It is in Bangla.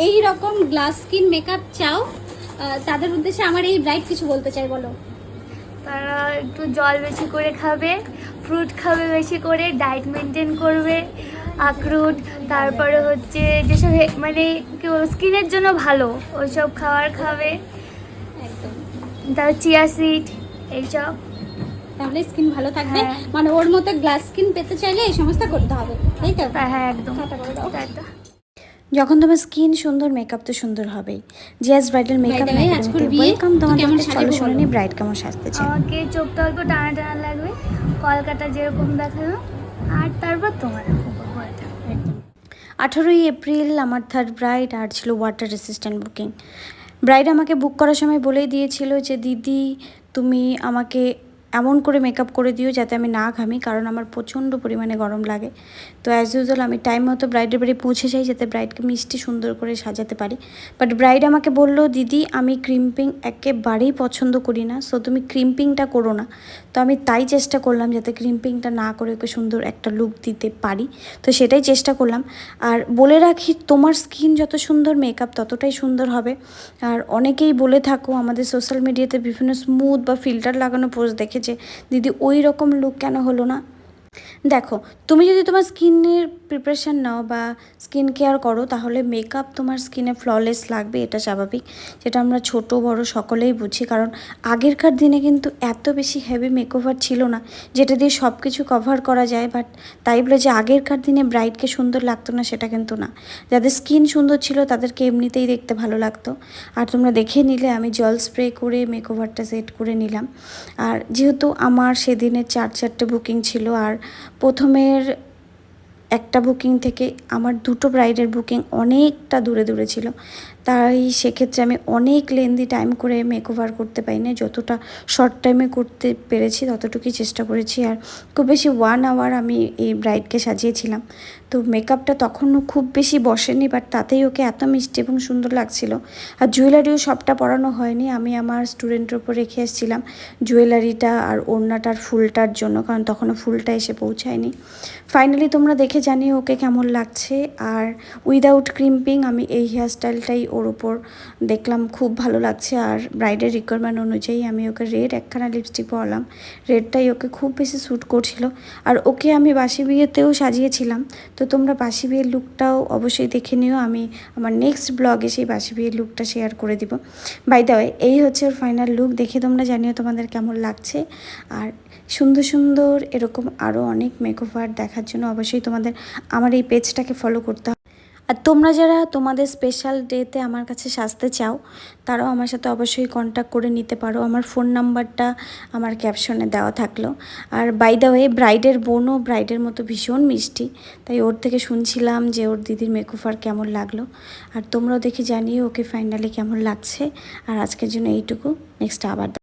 এই রকম গ্লাস স্কিন মেকআপ চাও তাদের উদ্দেশ্যে আমার এই ব্রাইট কিছু বলতে চাই, বলো। তারা একটু জল বেশি করে খাবে, ফ্রুট খাবে বেশি করে, ডায়েট মেনটেন করবে, আখরোট, তারপরে হচ্ছে যেসব মানে কি বলবো স্কিনের জন্য ভালো ওইসব খাবার খাবে, একদম। তারপর চিয়া সিড এইসব। তাহলে স্কিন ভালো থাকবে। হ্যাঁ। মানে ওর মতো গ্লাস স্কিন পেতে চাইলে এই সমস্ত করতে হবে, তাই তো? হ্যাঁ একদম। টাটা করে দাও। টাটা। যখন তোমার স্কিন সুন্দর, মেকআপ তো সুন্দর হবেই। জিয়াস ব্রাইডাল মেকআপ একাডেমিতে ওয়েলকাম তোমাদেরকে। চলো শুনে নি ব্রাইড কেমন সাজতেছে। আমাকে চোখটা অল্প টানা টানা লাগবে, কলকাতা যেরকম দেখালো, আর তারপর তোমার 18ই এপ্রিল আমার থার্ড ব্রাইড, আর ছিল ওয়াটার রেসিস্ট্যান্ট বুকিং। ব্রাইড আমাকে বুক করার সময় বলেই দিয়েছিল যে দিদি তুমি আমাকে এমন করে মেকআপ করে দিও যাতে আমি না ঘামি, কারণ আমার প্রচণ্ড পরিমাণে গরম লাগে। তো অ্যাজ ইউজুয়াল আমি টাইম মতো ব্রাইডের বাড়ি পৌঁছে যাই যাতে ব্রাইডকে মিষ্টি সুন্দর করে সাজাতে পারি। বাট ব্রাইড আমাকে বললো দিদি আমি ক্রিম্পিং একেবারেই পছন্দ করি না, সো তুমি ক্রিম্পিংটা করো না। তো আমি তাই চেষ্টা করলাম যাতে ক্রিম্পিংটা না করে ওকে সুন্দর একটা লুক দিতে পারি, তো সেটাই চেষ্টা করলাম। আর বলে রাখি তোমার স্কিন যত সুন্দর মেকআপ ততটাই সুন্দর হবে। আর অনেকেই বলে থাকো আমাদের সোশ্যাল মিডিয়াতে বিভিন্ন স্মুথ বা ফিল্টার লাগানো পোস্ট দেখেছে, দিদি ওই রকম লুক কেন হলো না। দেখো তুমি যদি তোমার স্কিনের প্রিপারেশান নাও বা স্কিন কেয়ার করো তাহলে মেকআপ তোমার স্কিনে ফ্ললেস লাগবে, এটা স্বাভাবিক, যেটা আমরা ছোট বড় সকলেই বুঝি। কারণ আগেরকার দিনে কিন্তু এত বেশি হেভি মেকওভার ছিল না যেটা দিয়ে সব কিছু কভার করা যায়। বাট তাই বলে যে আগেরকার দিনে ব্রাইডকে সুন্দর লাগতো না সেটা কিন্তু না। যাদের স্কিন সুন্দর ছিল তাদেরকে এমনিতেই দেখতে ভালো লাগতো। আর তোমরা দেখে নিলে আমি জল স্প্রে করে মেকওভারটা সেট করে নিলাম। আর যেহেতু আমার সেদিনে 4 বুকিং ছিল, আর প্রথমের একটা বুকিং থেকে আমার 2টো ব্রাইডের বুকিং অনেকটা দূরে দূরে ছিল, তাই সেক্ষেত্রে আমি অনেক লেন্দি টাইম করে মেকওভার করতে পারিনি। যতটা শর্ট টাইমে করতে পেরেছি ততটুকুই চেষ্টা করেছি। আর খুব বেশি 1 আওয়ার আমি এই ব্রাইডকে সাজিয়েছিলাম। তো মেকআপটা তখনও খুব বেশি বসেনি, বাট তাতেই ওকে এত মিষ্টি এবং সুন্দর লাগছিল। আর জুয়েলারিও সবটা পরানো হয়নি, আমি আমার স্টুডেন্টের ওপর রেখে এসেছিলাম জুয়েলারিটা আর ওড়নাটার ফুলটার জন্য, কারণ তখনও ফুলটা এসে পৌঁছায়নি। ফাইনালি তোমরা দেখে জানিও ওকে কেমন লাগছে। আর উইদাউট ক্রিম্পিং আমি এই হেয়ারস্টাইলটাই ওর ওপর দেখলাম খুব ভালো লাগছে। আর ব্রাইডের রিকোয়ারমেন্ট অনুযায়ী আমি ওকে রেড একখানা লিপস্টিক পরালাম, রেডটাই ওকে খুব বেশি স্যুট করছিল। আর ওকে আমি বাসি বিয়েতেও সাজিয়েছিলাম, তো তোমরা বাসি বিয়ের লুকটাও অবশ্যই দেখে নিও। আমি আমার নেক্সট ব্লগে সেই বাসি বিয়ের লুকটা শেয়ার করে দিব। বাই দ্য ওয়ে এই হচ্ছে ওর ফাইনাল লুক, দেখে তোমরা জানিও তোমাদের কেমন লাগছে। আর সুন্দর সুন্দর এরকম আরও অনেক মেকওভার দেখার জন্য অবশ্যই তোমাদের আমার এই পেজটাকে ফলো করতে হবে। আর তোমরা যারা তোমাদের স্পেশাল ডেতে আমার কাছে সাজতে চাও তারাও আমার সাথে অবশ্যই কন্ট্যাক্ট করে নিতে পারো, আমার ফোন নাম্বারটা আমার ক্যাপশনে দেওয়া থাকলো। আর বাই দ্য ওয়ে ব্রাইডের বোনও ব্রাইডের মতো ভীষণ মিষ্টি, তাই ওর থেকে শুনছিলাম যে ওর দিদির মেকওভার কেমন লাগলো। আর তোমরাও দেখে জানিও ওকে ফাইনালি কেমন লাগছে। আর আজকের জন্য এইটুকু, নেক্সট আবার